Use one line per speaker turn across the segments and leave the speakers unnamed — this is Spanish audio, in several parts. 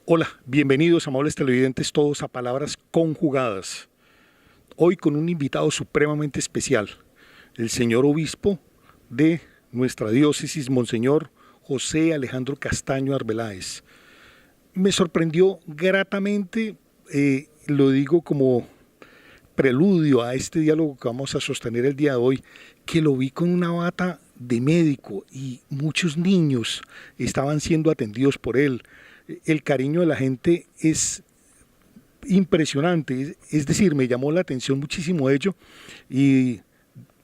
Hola, bienvenidos amables televidentes todos a Palabras Conjugadas. Hoy con un invitado supremamente especial, el señor obispo de nuestra diócesis, Monseñor José Alejandro Castaño Arbeláez. Me sorprendió gratamente, lo digo como preludio a este diálogo que vamos a sostener el día de hoy, que lo vi con una bata de médico y muchos niños estaban siendo atendidos por él. El cariño de la gente es impresionante, es decir, me llamó la atención muchísimo ello y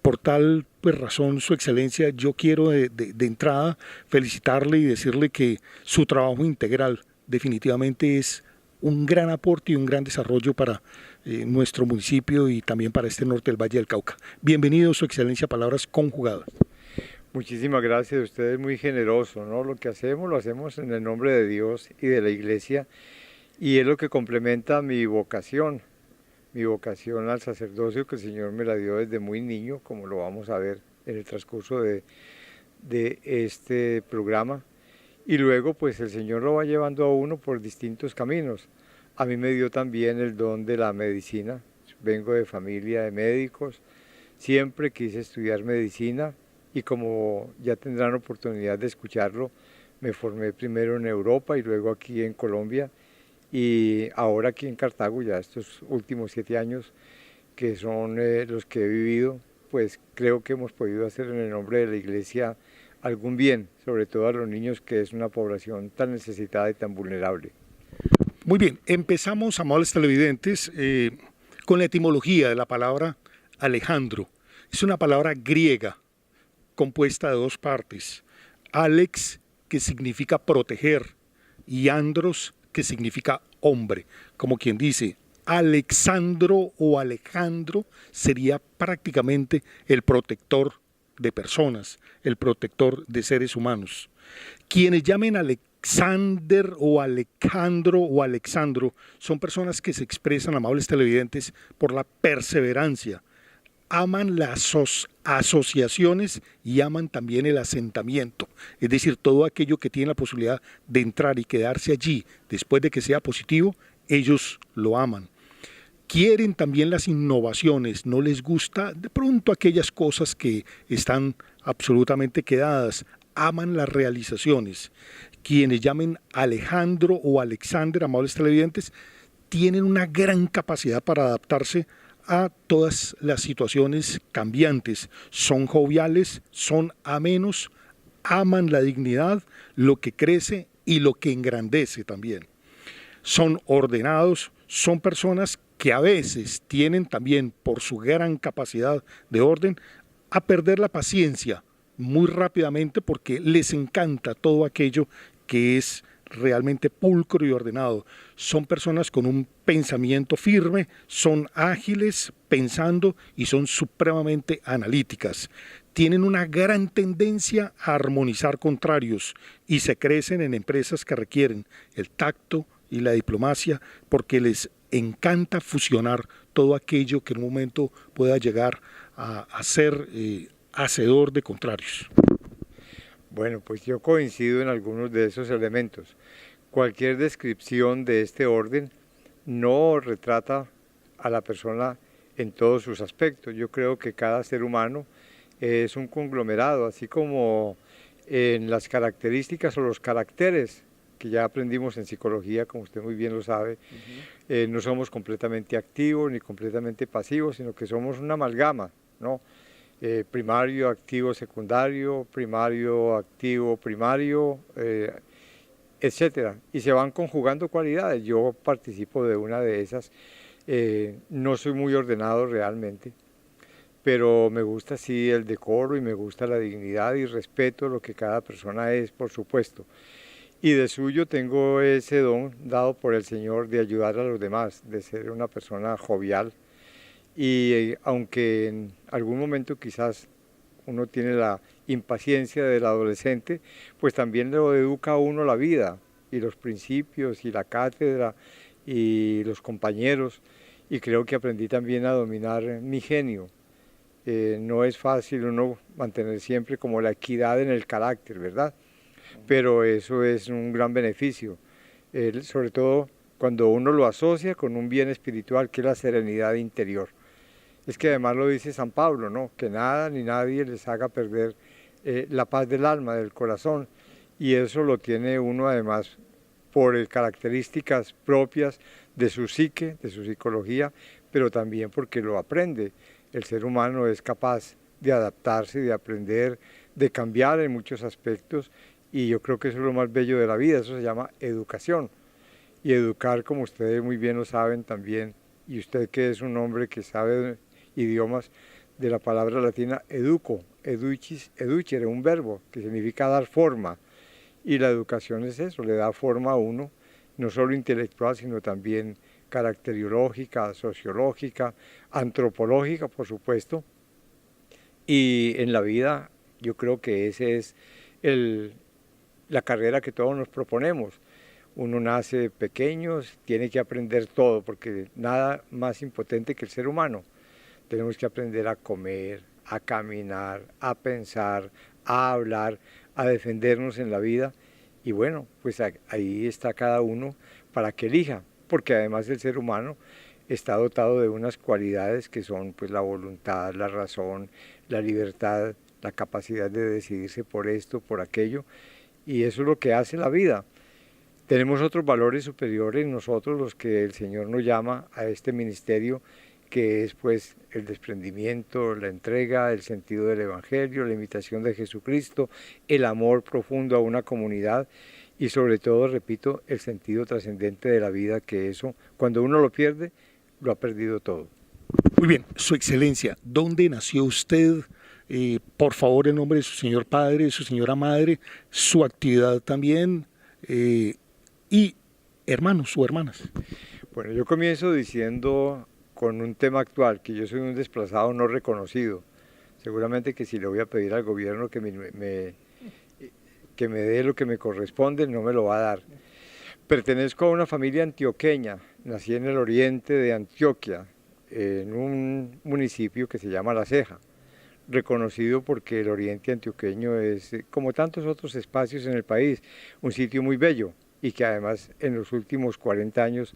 por tal pues, razón, Su Excelencia, yo quiero de entrada felicitarle y decirle que su trabajo integral definitivamente es un gran aporte y un gran desarrollo para nuestro municipio y también para este norte del Valle del Cauca. Bienvenido, Su Excelencia, Palabras Conjugadas.
Muchísimas gracias, usted es muy generoso, ¿no? Lo que hacemos, lo hacemos en el nombre de Dios y de la Iglesia, y es lo que complementa mi vocación al sacerdocio, que el Señor me la dio desde muy niño, como lo vamos a ver en el transcurso de este programa, y luego pues el Señor lo va llevando a uno por distintos caminos. A mí me dio también el don de la medicina, vengo de familia de médicos, siempre quise estudiar medicina, y como ya tendrán oportunidad de escucharlo, me formé primero en Europa y luego aquí en Colombia, y ahora aquí en Cartago, ya estos últimos 7 años que son los que he vivido, pues creo que hemos podido hacer en el nombre de la Iglesia algún bien, sobre todo a los niños, que es una población tan necesitada y tan vulnerable.
Muy bien, empezamos, amables televidentes, con la etimología de la palabra Alejandro. Es una palabra griega compuesta de dos partes. Alex, que significa proteger, y andros, que significa hombre. Como quien dice, Alexandro o Alejandro sería prácticamente el protector de personas, el protector de seres humanos. Quienes llamen Alexander o Alejandro o Alexandro son personas que se expresan, amables televidentes, por la perseverancia. Aman las asociaciones y aman también el asentamiento, es decir, todo aquello que tiene la posibilidad de entrar y quedarse allí después de que sea positivo, ellos lo aman. Quieren también las innovaciones, no les gusta de pronto aquellas cosas que están absolutamente quedadas, aman las realizaciones. Quienes llamen Alejandro o Alexander, amables televidentes, tienen una gran capacidad para adaptarse a todas las situaciones cambiantes. Son joviales, son amenos, aman la dignidad, lo que crece y lo que engrandece también. Son ordenados, son personas que a veces tienen también, por su gran capacidad de orden, a perder la paciencia muy rápidamente porque les encanta todo aquello que es realmente pulcro y ordenado. Son personas con un pensamiento firme, son ágiles pensando y son supremamente analíticas. Tienen una gran tendencia a armonizar contrarios y se crecen en empresas que requieren el tacto y la diplomacia porque les encanta fusionar todo aquello que en un momento pueda llegar a ser hacedor de contrarios.
Bueno, pues yo coincido en algunos de esos elementos. Cualquier descripción de este orden no retrata a la persona en todos sus aspectos. Yo creo que cada ser humano es un conglomerado, así como en las características o los caracteres que ya aprendimos en psicología, como usted muy bien lo sabe, no somos completamente activos ni completamente pasivos, sino que somos una amalgama, ¿no? Primario, activo, secundario, primario, activo, primario, etcétera. Y se van conjugando cualidades. Yo participo de una de esas. No soy muy ordenado realmente, pero me gusta sí el decoro y me gusta la dignidad y respeto lo que cada persona es, por supuesto. Y de suyo tengo ese don dado por el Señor de ayudar a los demás, de ser una persona jovial. Y aunque en algún momento quizás uno tiene la impaciencia del adolescente, pues también lo educa a uno la vida y los principios y la cátedra y los compañeros, y creo que aprendí también a dominar mi genio. No es fácil uno mantener siempre como la equidad en el carácter, ¿verdad? Pero eso es un gran beneficio. sobre todo cuando uno lo asocia con un bien espiritual que es la serenidad interior. Es que además lo dice San Pablo, ¿no? Que nada ni nadie les haga perder la paz del alma, del corazón, y eso lo tiene uno además por características propias de su psique, de su psicología, pero también porque lo aprende. El ser humano es capaz de adaptarse, de aprender, de cambiar en muchos aspectos, y yo creo que eso es lo más bello de la vida, eso se llama educación. Y educar, como ustedes muy bien lo saben también, y usted que es un hombre que sabe idiomas, de la palabra latina educo, educis, educere, un verbo que significa dar forma. Y la educación es eso, le da forma a uno, no solo intelectual, sino también caracteriológica, sociológica, antropológica, por supuesto. Y en la vida yo creo que esa es la carrera que todos nos proponemos. Uno nace pequeño, tiene que aprender todo, porque nada más impotente que el ser humano. Tenemos que aprender a comer, a caminar, a pensar, a hablar, a defendernos en la vida. Y bueno, pues ahí está cada uno para que elija, porque además el ser humano está dotado de unas cualidades que son pues la voluntad, la razón, la libertad, la capacidad de decidirse por esto, por aquello, y eso es lo que hace la vida. Tenemos otros valores superiores nosotros, los que el Señor nos llama a este ministerio, que es pues el desprendimiento, la entrega, el sentido del Evangelio, la imitación de Jesucristo, el amor profundo a una comunidad y sobre todo, repito, el sentido trascendente de la vida, que eso, cuando uno lo pierde, lo ha perdido todo.
Muy bien, Su Excelencia, ¿dónde nació usted? Por favor, en nombre de su señor padre, de su señora madre, su actividad también, y hermanos o hermanas.
Bueno, yo comienzo diciendo con un tema actual, que yo soy un desplazado no reconocido. Seguramente que si le voy a pedir al gobierno que me dé lo que me corresponde, no me lo va a dar. Pertenezco a una familia antioqueña, nací en el oriente de Antioquia, en un municipio que se llama La Ceja, reconocido porque el oriente antioqueño es, como tantos otros espacios en el país, un sitio muy bello y que además en los últimos 40 años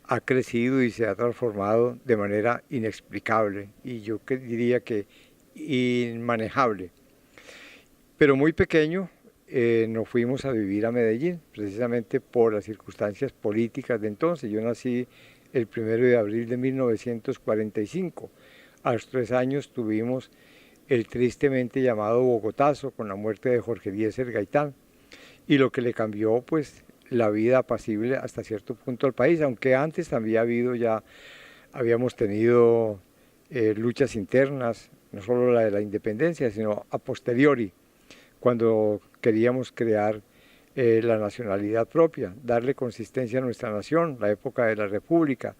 ha crecido y se ha transformado de manera inexplicable y yo diría que inmanejable. Pero muy pequeño nos fuimos a vivir a Medellín, precisamente por las circunstancias políticas de entonces. Yo nací el 1 de abril de 1945. A los 3 años tuvimos el tristemente llamado Bogotazo con la muerte de Jorge Eliezer Gaitán y lo que le cambió pues la vida apacible hasta cierto punto al país, aunque antes también habíamos tenido luchas internas, no solo la de la independencia, sino a posteriori, cuando queríamos crear la nacionalidad propia, darle consistencia a nuestra nación, la época de la República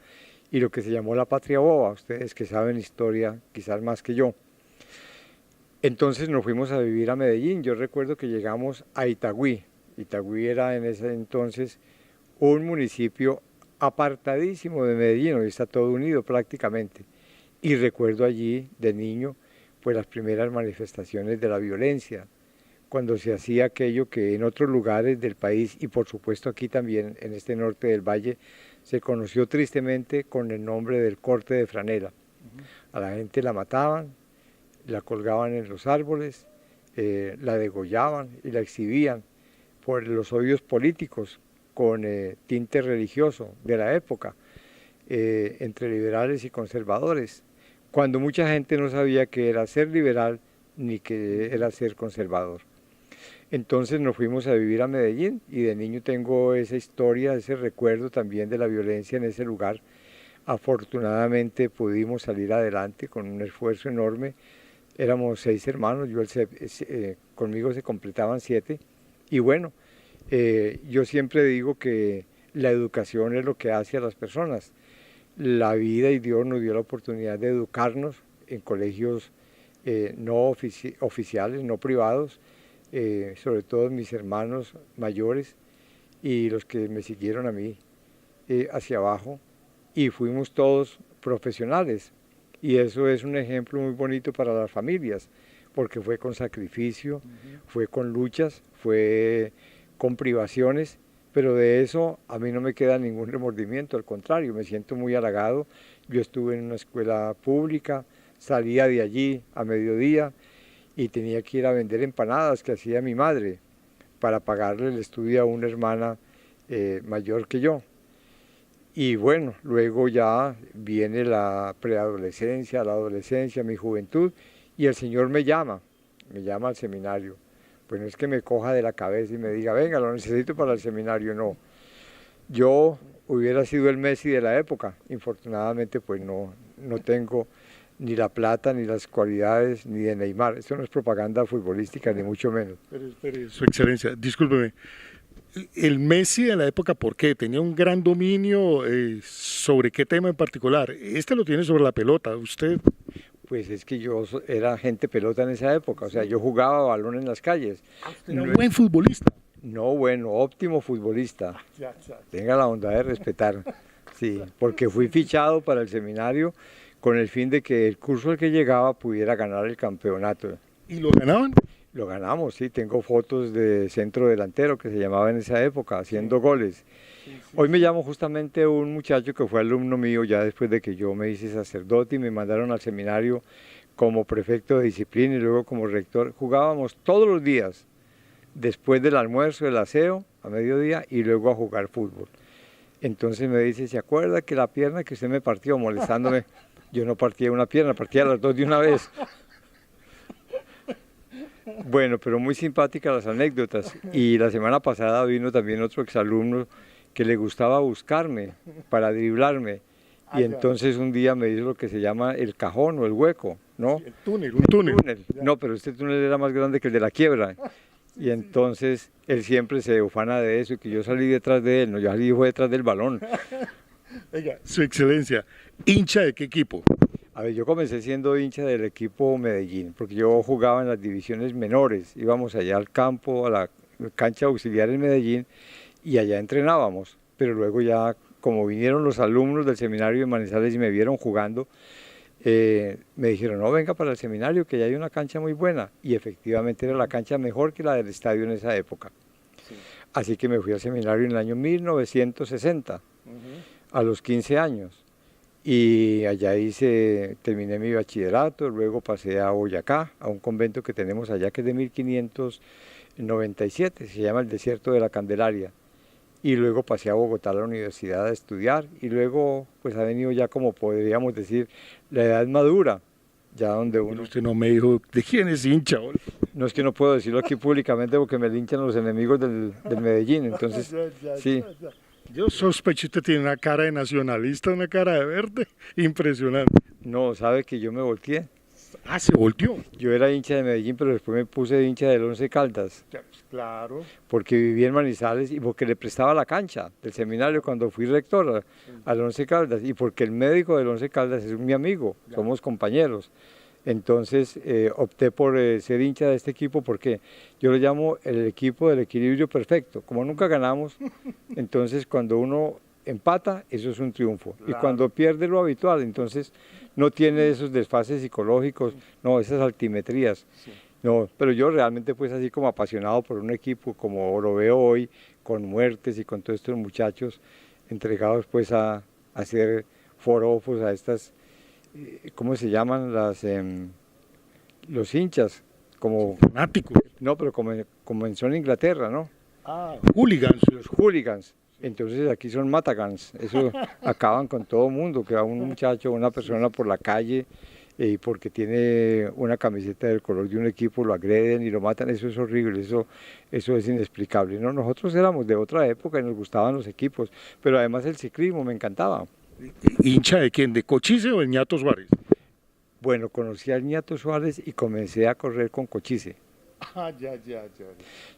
y lo que se llamó la patria boba, ustedes que saben historia quizás más que yo. Entonces nos fuimos a vivir a Medellín. Yo recuerdo que llegamos a Itagüí. Itagüí era en ese entonces un municipio apartadísimo de Medellín, hoy está todo unido prácticamente. Y recuerdo allí de niño pues las primeras manifestaciones de la violencia, cuando se hacía aquello que en otros lugares del país y por supuesto aquí también en este norte del valle se conoció tristemente con el nombre del corte de franela. A la gente la mataban, la colgaban en los árboles, la degollaban y la exhibían por los odios políticos con tinte religioso de la época, entre liberales y conservadores, cuando mucha gente no sabía qué era ser liberal ni qué era ser conservador. Entonces nos fuimos a vivir a Medellín y de niño tengo esa historia, ese recuerdo también de la violencia en ese lugar. Afortunadamente pudimos salir adelante con un esfuerzo enorme. Éramos 6 hermanos, conmigo se completaban 7. Y bueno, yo siempre digo que la educación es lo que hace a las personas. La vida y Dios nos dio la oportunidad de educarnos en colegios no oficiales, no privados, sobre todo mis hermanos mayores y los que me siguieron a mí hacia abajo, y fuimos todos profesionales. Y eso es un ejemplo muy bonito para las familias, porque fue con sacrificio, fue con luchas, fue con privaciones, pero de eso a mí no me queda ningún remordimiento, al contrario, me siento muy halagado. Yo estuve en una escuela pública, salía de allí a mediodía y tenía que ir a vender empanadas que hacía mi madre para pagarle el estudio a una hermana mayor que yo. Y bueno, luego ya viene la preadolescencia, la adolescencia, mi juventud, y el Señor me llama al seminario. Pues no es que me coja de la cabeza y me diga, venga, lo necesito para el seminario, no. Yo hubiera sido el Messi de la época, infortunadamente pues no tengo ni la plata, ni las cualidades, ni de Neymar. Esto no es propaganda futbolística, ni mucho menos.
Pero, Su Excelencia, discúlpeme, el Messi de la época, ¿por qué? ¿Tenía un gran dominio sobre qué tema en particular? Este lo tiene sobre la pelota, usted...
Pues es que yo era agente pelota en esa época, o sea, yo jugaba balón en las calles.
Usted era un buen futbolista.
No, bueno, óptimo futbolista. Tenga la bondad de respetar. Sí, porque fui fichado para el seminario con el fin de que el curso al que llegaba pudiera ganar el campeonato.
¿Y lo ganaban?
Lo ganamos, sí, tengo fotos de centro delantero que se llamaba en esa época, haciendo goles. Hoy me llamo justamente un muchacho que fue alumno mío ya después de que yo me hice sacerdote y me mandaron al seminario como prefecto de disciplina y luego como rector. Jugábamos todos los días, después del almuerzo, el aseo, a mediodía y luego a jugar fútbol. Entonces me dice, ¿se acuerda que la pierna que usted me partió molestándome? Yo no partía una pierna, partía las dos de una vez. Bueno, pero muy simpáticas las anécdotas. Y la semana pasada vino también otro exalumno que le gustaba buscarme para driblarme. Y entonces un día me hizo lo que se llama el cajón o el hueco, ¿no?
Sí, un túnel.
No, pero este túnel era más grande que el de la quiebra. Y entonces él siempre se ufana de eso, y que yo salí detrás de él, no, yo salí fue detrás del balón.
Oiga, Su Excelencia, ¿hincha de qué equipo?
A ver, yo comencé siendo hincha del equipo Medellín, porque yo jugaba en las divisiones menores, íbamos allá al campo, a la cancha auxiliar en Medellín, y allá entrenábamos, pero luego ya, como vinieron los alumnos del seminario de Manizales y me vieron jugando, me dijeron, no, venga para el seminario, que ya hay una cancha muy buena, y efectivamente era la cancha mejor que la del estadio en esa época. Sí. Así que me fui al seminario en el año 1960, a los 15 años, y allá terminé mi bachillerato, luego pasé a Boyacá, a un convento que tenemos allá que es de 1597, se llama el Desierto de la Candelaria. Y luego pasé a Bogotá a la universidad a estudiar y luego pues ha venido ya, como podríamos decir, la edad madura, ya donde uno...
Pero usted no me dijo de quién es hincha.
No, es que no puedo decirlo aquí públicamente porque me linchan los enemigos del Medellín, entonces sí.
Yo sospecho que usted tiene una cara de nacionalista, una cara de verde, impresionante.
No, sabe que yo me volteé.
Ah, se volteó.
Yo era hincha de Medellín, pero después me puse hincha del Once Caldas.
Claro.
Porque viví en Manizales y porque le prestaba la cancha del seminario cuando fui rector al Once Caldas y porque el médico del Once Caldas es mi amigo, somos compañeros. Entonces opté por ser hincha de este equipo porque yo lo llamo el equipo del equilibrio perfecto. Como nunca ganamos, entonces cuando uno empata, eso es un triunfo. Claro. Y cuando pierde lo habitual, entonces no tiene esos desfases psicológicos, no, esas altimetrías. Sí. No, pero yo realmente pues así como apasionado por un equipo, como lo veo hoy, con Muertes y con todos estos muchachos entregados pues a hacer forofos a estas, ¿cómo se llaman? Los hinchas, como...
Fanáticos.
No, pero como en Inglaterra, ¿no?
Ah, hooligans.
Los hooligans. Entonces aquí son matagans, eso acaban con todo el mundo, que va un muchacho o una persona por la calle y porque tiene una camiseta del color de un equipo lo agreden y lo matan, eso es horrible, eso es inexplicable. ¿No? Nosotros éramos de otra época y nos gustaban los equipos, pero además el ciclismo me encantaba.
¿Hincha de quién? ¿De Cochise o de Ñato Suárez?
Bueno, conocí al Ñato Suárez y comencé a correr con Cochise.
Ah, ya.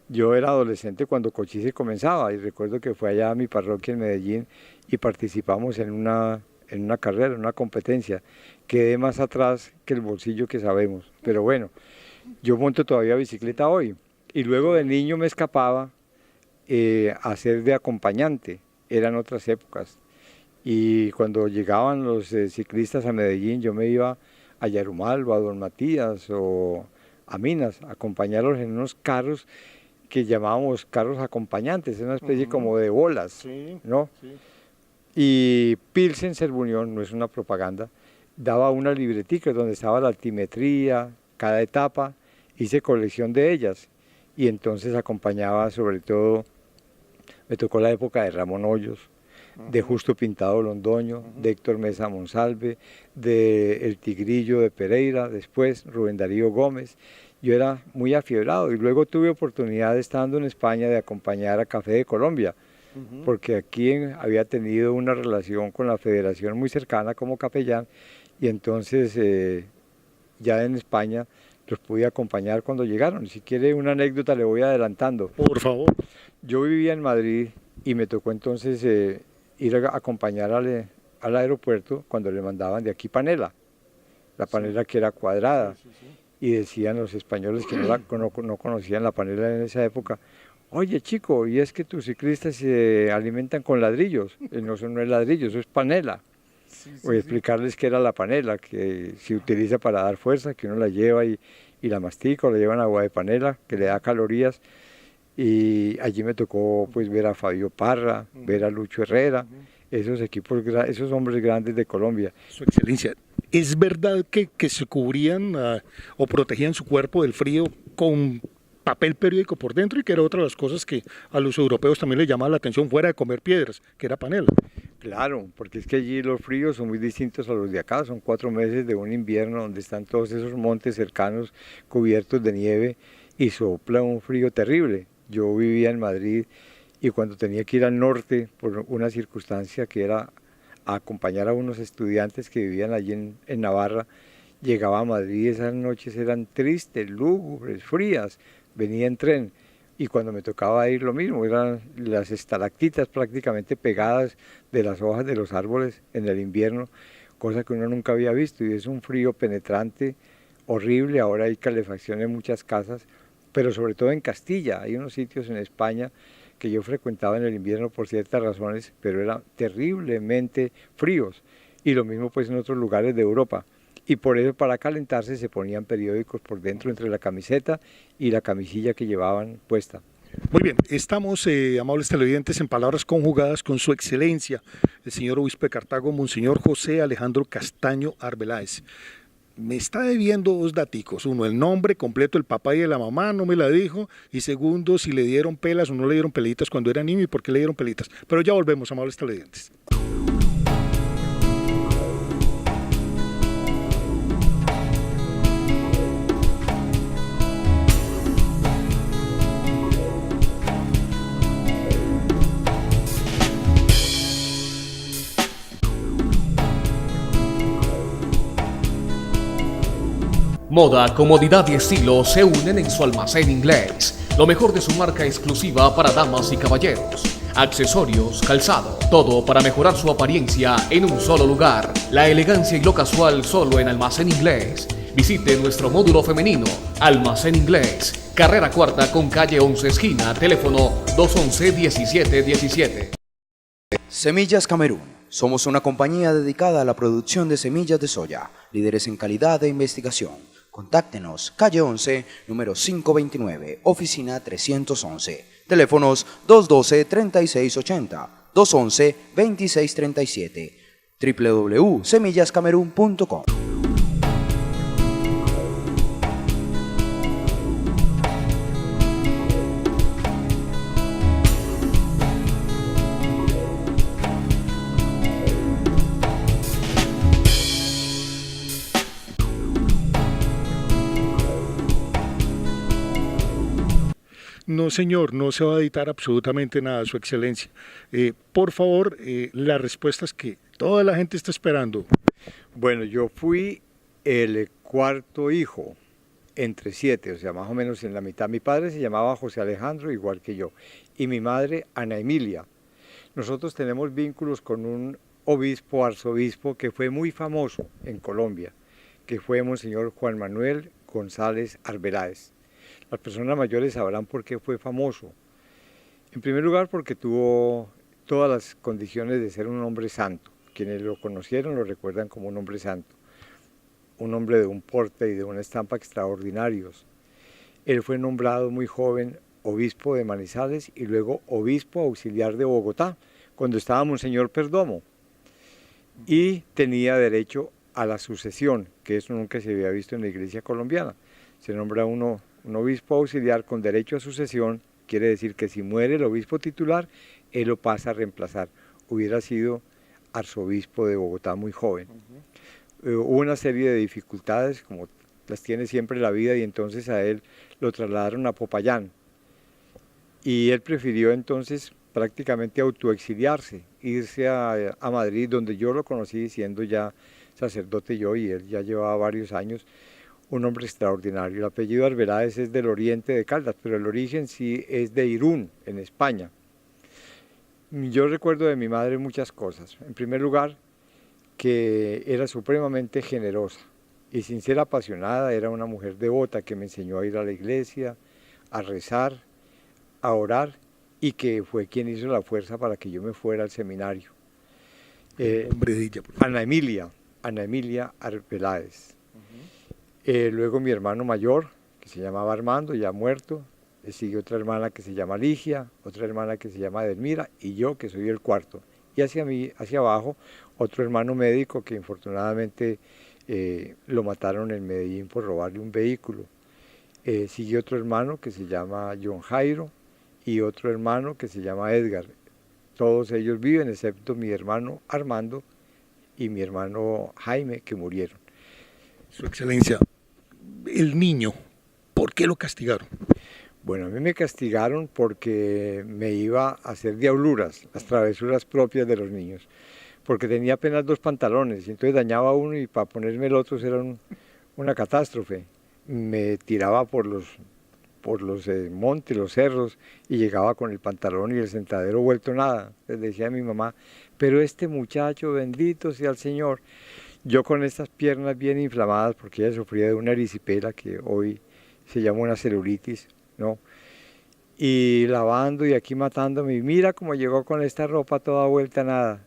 Yo era adolescente cuando Cochise comenzaba y recuerdo que fue allá a mi parroquia en Medellín y participamos en una carrera, en una competencia. Quedé más atrás que el bolsillo que sabemos, pero bueno, yo monto todavía bicicleta hoy y luego de niño me escapaba a ser de acompañante, eran otras épocas. Y cuando llegaban los ciclistas a Medellín yo me iba a Yarumal o a Don Matías o a Minas, acompañarlos en unos carros que llamábamos carros acompañantes, una especie como de bolas,
Sí,
¿no?
sí.
Y Pilsen Servunión, no es una propaganda, daba una libretica donde estaba la altimetría, cada etapa, hice colección de ellas y entonces acompañaba sobre todo, me tocó la época de Ramón Hoyos, de Justo Pintado Londoño, de Héctor Mesa Monsalve, de El Tigrillo de Pereira, después Rubén Darío Gómez. Yo era muy afiebrado y luego tuve oportunidad, estando en España, de acompañar a Café de Colombia, porque aquí había tenido una relación con la federación muy cercana como capellán y entonces ya en España los pude acompañar cuando llegaron. Si quiere una anécdota le voy adelantando.
Por favor.
Yo vivía en Madrid y me tocó entonces ir a acompañar al aeropuerto cuando le mandaban de aquí panela, la panela que era cuadrada. Y decían los españoles que no conocían la panela en esa época: oye chico, y es que tus ciclistas se alimentan con ladrillos. No, eso no es ladrillo, eso es panela. Voy a explicarles qué era la panela, que se utiliza para dar fuerza, que uno la lleva y la mastica, o la lleva en agua de panela, que le da calorías. Y allí me tocó pues ver a Fabio Parra, ver a Lucho Herrera, esos esos hombres grandes de Colombia.
Su Excelencia, ¿es verdad que se cubrían o protegían su cuerpo del frío con papel periódico por dentro y que era otra de las cosas que a los europeos también les llamaba la atención fuera de comer piedras, que era panela?
Claro, porque es que allí los fríos son muy distintos a los de acá, son 4 meses de un invierno donde están todos esos montes cercanos cubiertos de nieve y sopla un frío terrible. Yo vivía en Madrid y cuando tenía que ir al norte por una circunstancia que era a acompañar a unos estudiantes que vivían allí en Navarra, llegaba a Madrid, esas noches eran tristes, lúgubres, frías, venía en tren y cuando me tocaba ir lo mismo, eran las estalactitas prácticamente pegadas de las hojas de los árboles en el invierno, cosa que uno nunca había visto y es un frío penetrante, horrible. Ahora hay calefacción en muchas casas, pero sobre todo en Castilla, hay unos sitios en España que yo frecuentaba en el invierno por ciertas razones, pero eran terriblemente fríos, y lo mismo pues en otros lugares de Europa. Y por eso para calentarse se ponían periódicos por dentro entre la camiseta y la camisilla que llevaban puesta.
Muy bien, estamos, amables televidentes, en palabras conjugadas con su excelencia, el señor obispo de Cartago, Monseñor José Alejandro Castaño Arbeláez. Me está debiendo dos daticos. Uno, el nombre completo del papá y de la mamá, no me la dijo. Y segundo, si le dieron pelas o no le dieron pelitas cuando era niño y por qué le dieron pelitas. Pero ya volvemos, amables televidentes.
Moda, comodidad y estilo se unen en su almacén inglés. Lo mejor de su marca exclusiva para damas y caballeros. Accesorios, calzado, todo para mejorar su apariencia en un solo lugar. La elegancia y lo casual solo en Almacén Inglés. Visite nuestro módulo femenino, Almacén Inglés, carrera cuarta con calle 11 esquina, teléfono 211-1717.
Semillas Camerún. Somos una compañía dedicada a la producción de semillas de soya, líderes en calidad e investigación. Contáctenos, calle 11, número 529, oficina 311. Teléfonos 212-3680, 211-2637. www.semillascamerún.com.
No, señor, no se va a editar absolutamente nada, Su Excelencia. Por favor, las respuestas que toda la gente está esperando.
Bueno, yo fui el cuarto hijo entre 7, o sea, más o menos en la mitad. Mi padre se llamaba José Alejandro, igual que yo, y mi madre Ana Emilia. Nosotros tenemos vínculos con un obispo, arzobispo, que fue muy famoso en Colombia, que fue Monseñor Juan Manuel González Arbeláez. Las personas mayores sabrán por qué fue famoso. En primer lugar, porque tuvo todas las condiciones de ser un hombre santo. Quienes lo conocieron lo recuerdan como un hombre santo, un hombre de un porte y de una estampa extraordinarios. Él fue nombrado muy joven obispo de Manizales y luego obispo auxiliar de Bogotá, cuando estaba Monseñor Perdomo. Y tenía derecho a la sucesión, que eso nunca se había visto en la iglesia colombiana. Se nombra un obispo auxiliar con derecho a sucesión, quiere decir que si muere el obispo titular, él lo pasa a reemplazar. Hubiera sido arzobispo de Bogotá muy joven. Hubo una serie de dificultades, como las tiene siempre la vida, y entonces a él lo trasladaron a Popayán. Y él prefirió entonces prácticamente autoexiliarse, irse a Madrid, donde yo lo conocí siendo ya sacerdote yo, y él ya llevaba varios años, un hombre extraordinario. El apellido Arbeláez es del oriente de Caldas, pero el origen sí es de Irún, en España. Yo recuerdo de mi madre muchas cosas. En primer lugar, que era supremamente generosa y sin ser apasionada, era una mujer devota que me enseñó a ir a la iglesia, a rezar, a orar, y que fue quien hizo la fuerza para que yo me fuera al seminario. Ana Emilia Arbeláez. Luego mi hermano mayor, que se llamaba Armando, ya muerto. Le sigue otra hermana que se llama Ligia, otra hermana que se llama Edelmira, y yo, que soy el cuarto. Y hacia abajo, otro hermano médico que infortunadamente lo mataron en Medellín por robarle un vehículo. Sigue otro hermano que se llama John Jairo y otro hermano que se llama Edgar. Todos ellos viven, excepto mi hermano Armando y mi hermano Jaime, que murieron.
Su Excelencia, el niño, ¿por qué lo castigaron?
Bueno, a mí me castigaron porque me iba a hacer diabluras, las travesuras propias de los niños, porque tenía apenas 2 pantalones, y entonces dañaba uno y para ponerme el otro era una catástrofe. Me tiraba por los montes, los cerros, y llegaba con el pantalón y el sentadero vuelto nada. Les decía a mi mamá, pero este muchacho, bendito sea el Señor. Yo con estas piernas bien inflamadas, porque ella sufría de una erisipela que hoy se llama una celulitis, ¿no? Y lavando y aquí matándome, y mira cómo llegó con esta ropa toda vuelta nada.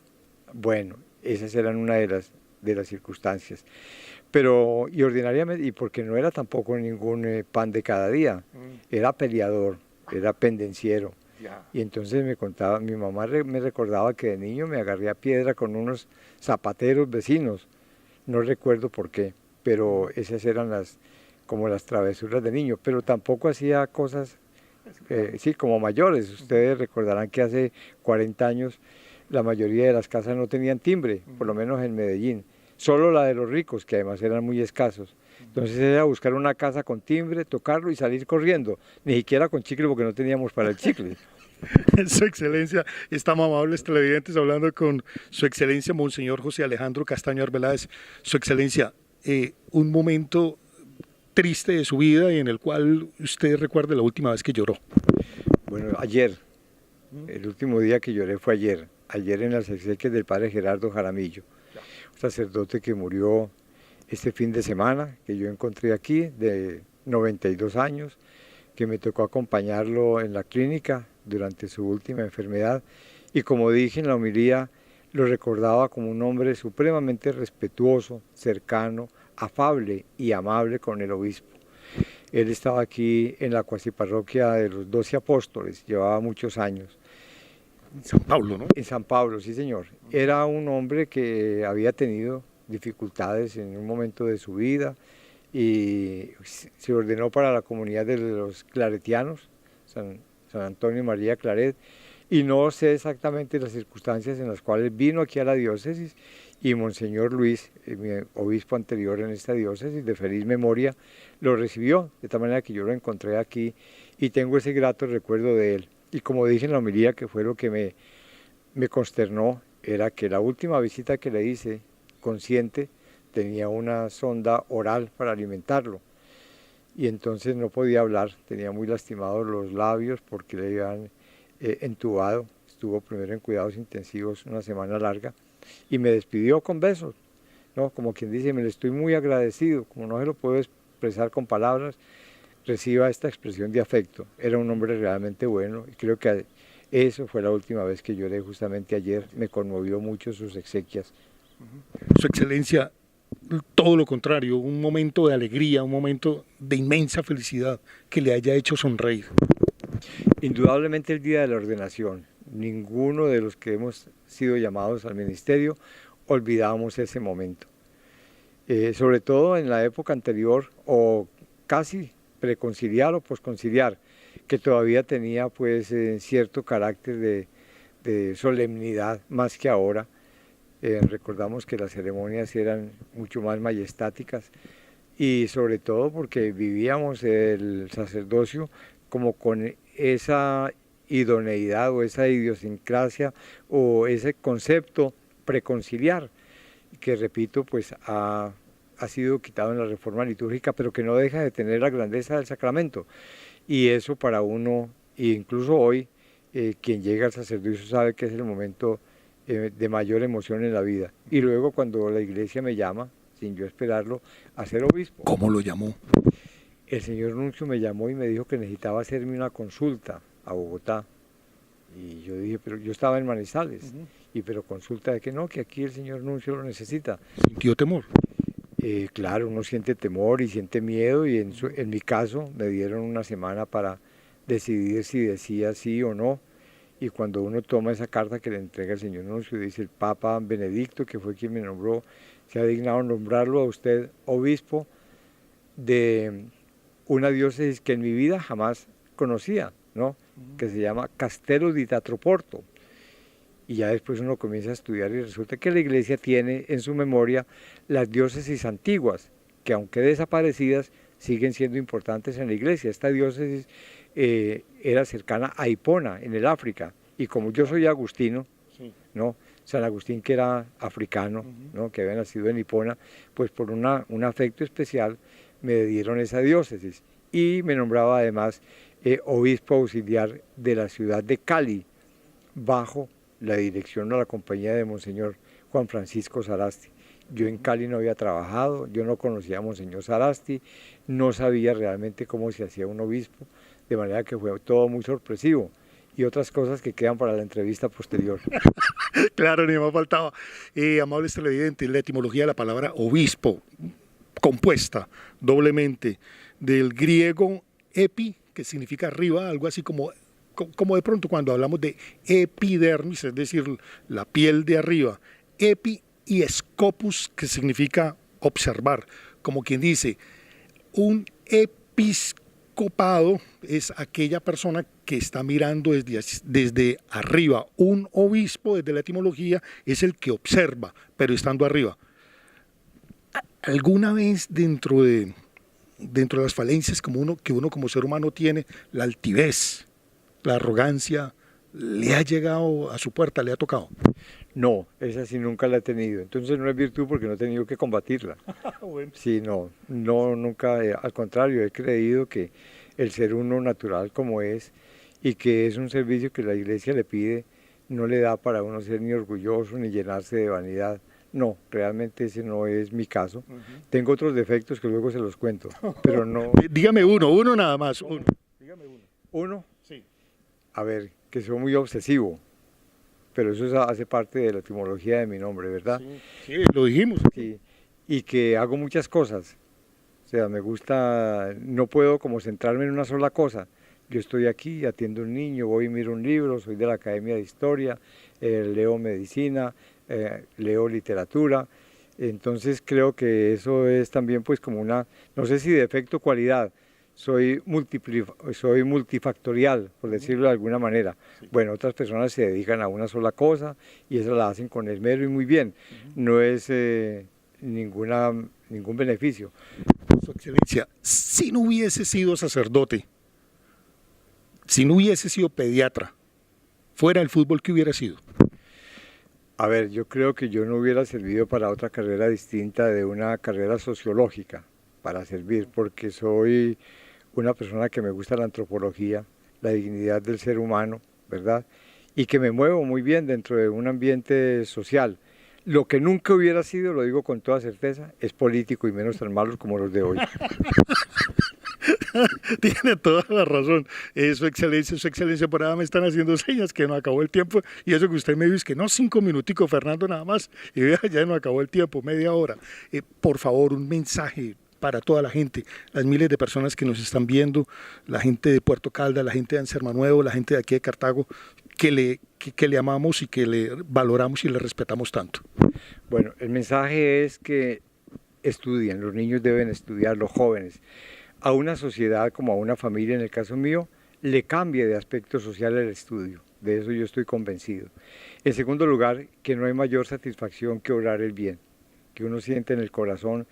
Bueno, esas eran una de las circunstancias. Pero, y ordinariamente, y porque no era tampoco ningún pan de cada día, era peleador, era pendenciero. Y entonces me contaba, mi mamá me recordaba que de niño me agarré a piedra con unos zapateros vecinos, no recuerdo por qué, pero esas eran como las travesuras de niño, pero tampoco hacía cosas, sí, como mayores. Ustedes recordarán que hace 40 años la mayoría de las casas no tenían timbre, por lo menos en Medellín, solo la de los ricos, que además eran muy escasos. Entonces era buscar una casa con timbre, tocarlo y salir corriendo, ni siquiera con chicle porque no teníamos para el chicle.
Su Excelencia, estamos amables televidentes hablando con Su Excelencia Monseñor José Alejandro Castaño Arbeláez. Su Excelencia, un momento triste de su vida y en el cual usted recuerde la última vez que lloró.
Bueno, ayer, el último día que lloré fue ayer en las exequias del padre Gerardo Jaramillo, un sacerdote que murió este fin de semana, que yo encontré aquí, de 92 años, que me tocó acompañarlo en la clínica durante su última enfermedad, y como dije en la homilía, lo recordaba como un hombre supremamente respetuoso, cercano, afable y amable con el obispo. Él estaba aquí en la cuasiparroquia de los 12 apóstoles, llevaba muchos años.
En San Pablo, ¿no?
En San Pablo, sí señor. Era un hombre que había tenido dificultades en un momento de su vida y se ordenó para la comunidad de los claretianos, San Antonio y María Claret, y no sé exactamente las circunstancias en las cuales vino aquí a la diócesis, y Monseñor Luis, mi obispo anterior en esta diócesis, de feliz memoria, lo recibió, de tal manera que yo lo encontré aquí y tengo ese grato recuerdo de él. Y como dije en la homilía, que fue lo que me consternó, era que la última visita que le hice, consciente, tenía una sonda oral para alimentarlo. Y entonces no podía hablar, tenía muy lastimados los labios porque le habían entubado. Estuvo primero en cuidados intensivos una semana larga y me despidió con besos, ¿no? Como quien dice, me le estoy muy agradecido, como no se lo puedo expresar con palabras, reciba esta expresión de afecto. Era un hombre realmente bueno y creo que eso fue la última vez que lloré, justamente ayer. Me conmovió mucho sus exequias.
Su Excelencia, todo lo contrario, un momento de alegría, un momento de inmensa felicidad que le haya hecho sonreír.
Indudablemente el día de la ordenación. Ninguno de los que hemos sido llamados al ministerio olvidamos ese momento. Sobre todo en la época anterior o casi preconciliar o posconciliar, que todavía tenía pues cierto carácter de solemnidad más que ahora. Recordamos que las ceremonias eran mucho más majestáticas y sobre todo porque vivíamos el sacerdocio como con esa idoneidad o esa idiosincrasia o ese concepto preconciliar que, repito, pues ha sido quitado en la reforma litúrgica, pero que no deja de tener la grandeza del sacramento. Y eso para uno, e incluso hoy, quien llega al sacerdocio sabe que es el momento de mayor emoción en la vida. Y luego cuando la iglesia me llama, sin yo esperarlo, a ser obispo.
¿Cómo lo llamó?
El señor nuncio me llamó y me dijo que necesitaba hacerme una consulta a Bogotá. Y yo dije, pero yo estaba en Manizales. Y pero consulta de que no, que aquí el señor nuncio lo necesita.
¿Sintió temor?
Claro, uno siente temor y siente miedo y en mi caso me dieron una semana para decidir si decía sí o no. Y cuando uno toma esa carta que le entrega el señor nuncio, dice el Papa Benedicto, que fue quien me nombró, se ha dignado nombrarlo a usted obispo de una diócesis que en mi vida jamás conocía, ¿no? Que se llama Castello di Tatroporto. Y ya después uno comienza a estudiar y resulta que la iglesia tiene en su memoria las diócesis antiguas, que aunque desaparecidas, siguen siendo importantes en la iglesia. Esta diócesis era cercana a Hipona, en el África, y como yo soy agustino, ¿no? San Agustín, que era africano, ¿no? Que había nacido en Hipona, pues por un afecto especial me dieron esa diócesis y me nombraba además obispo auxiliar de la ciudad de Cali, bajo la dirección de la compañía de Monseñor Juan Francisco Sarasti. Yo en Cali no había trabajado, yo no conocía a Monseñor Sarasti, no sabía realmente cómo se hacía un obispo, de manera que fue todo muy sorpresivo y otras cosas que quedan para la entrevista posterior.
Claro, ni más faltaba. Amables televidentes, la etimología de la palabra obispo, compuesta doblemente del griego epi, que significa arriba, algo así como de pronto cuando hablamos de epidermis, es decir, la piel de arriba, epi y scopus, que significa observar, como quien dice, un episcopado es aquella persona que está mirando desde arriba, un obispo desde la etimología es el que observa, pero estando arriba. ¿Alguna vez dentro de las falencias que uno como ser humano tiene, la altivez, la arrogancia, le ha llegado a su puerta, le ha tocado?
No, esa sí nunca la he tenido. Entonces no es virtud porque no he tenido que combatirla.
Bueno.
Sí, no, nunca, al contrario, he creído que el ser uno natural como es y que es un servicio que la iglesia le pide, no le da para uno ser ni orgulloso ni llenarse de vanidad. No, realmente ese no es mi caso. Tengo otros defectos que luego se los cuento, pero no.
Dígame uno nada más. Dígame uno.
¿Uno?
Sí.
A ver, que soy muy obsesivo, pero eso hace parte de la etimología de mi nombre, ¿verdad?
Sí, lo dijimos.
Sí, y que hago muchas cosas. O sea, me gusta, no puedo como centrarme en una sola cosa. Yo estoy aquí, atiendo a un niño, voy y miro un libro, soy de la Academia de Historia, leo medicina, leo literatura. Entonces creo que eso es también pues como una, no sé si defecto o cualidad, soy multifactorial, por decirlo de alguna manera. Sí. Bueno, otras personas se dedican a una sola cosa y eso la hacen con esmero y muy bien. No es ningún beneficio.
Su Excelencia, si no hubiese sido sacerdote, si no hubiese sido pediatra, fuera el fútbol, ¿qué hubiera sido?
A ver, yo creo que yo no hubiera servido para otra carrera distinta de una carrera sociológica, para servir, porque soy una persona que me gusta la antropología, la dignidad del ser humano, ¿verdad? Y que me muevo muy bien dentro de un ambiente social. Lo que nunca hubiera sido, lo digo con toda certeza, es político y menos tan malos como los de hoy.
Tiene toda la razón. Su excelencia, por ahora me están haciendo señas que no acabó el tiempo, y eso que usted me dijo es que no, 5 minuticos, Fernando, nada más, y vea, ya no acabó el tiempo, media hora. Por favor, un mensaje para toda la gente, las miles de personas que nos están viendo, la gente de Puerto Caldas, la gente de Anserma Nuevo, la gente de aquí de Cartago, que le amamos y que le valoramos y le respetamos tanto?
Bueno, el mensaje es que estudien, los niños deben estudiar, los jóvenes. A una sociedad como a una familia, en el caso mío, le cambia de aspecto social el estudio. De eso yo estoy convencido. En segundo lugar, que no hay mayor satisfacción que obrar el bien, que uno siente en el corazón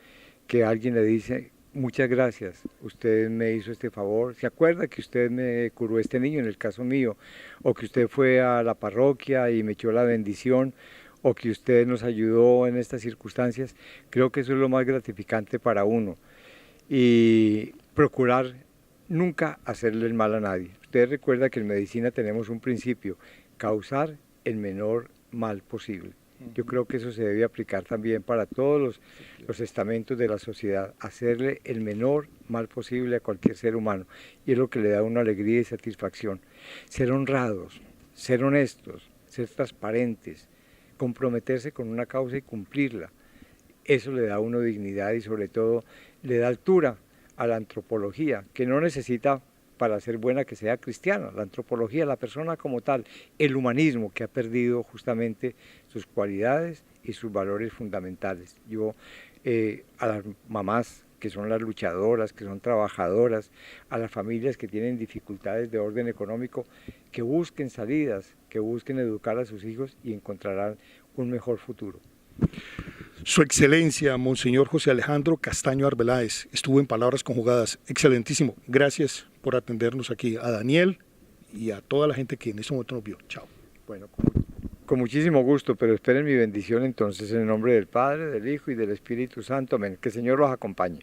que alguien le dice, muchas gracias, usted me hizo este favor, ¿se acuerda que usted me curó este niño, en el caso mío? O que usted fue a la parroquia y me echó la bendición, o que usted nos ayudó en estas circunstancias. Creo que eso es lo más gratificante para uno. Y procurar nunca hacerle el mal a nadie. Usted recuerda que en medicina tenemos un principio, causar el menor mal posible. Yo creo que eso se debe aplicar también para todos los estamentos de la sociedad, hacerle el menor mal posible a cualquier ser humano. Y es lo que le da una alegría y satisfacción. Ser honrados, ser honestos, ser transparentes, comprometerse con una causa y cumplirla. Eso le da a uno dignidad y sobre todo le da altura a la antropología, que no necesita para ser buena que sea cristiana. La antropología, la persona como tal, el humanismo que ha perdido justamente sus cualidades y sus valores fundamentales. Yo a las mamás que son las luchadoras, que son trabajadoras, a las familias que tienen dificultades de orden económico, que busquen salidas, que busquen educar a sus hijos y encontrarán un mejor futuro.
Su Excelencia, Monseñor José Alejandro Castaño Arbeláez, estuvo en Palabras Conjugadas. Excelentísimo. Gracias por atendernos aquí, a Daniel y a toda la gente que en este momento nos vio. Chao.
Bueno, con muchísimo gusto, pero esperen mi bendición entonces en el nombre del Padre, del Hijo y del Espíritu Santo. Amén. Que el Señor los acompañe.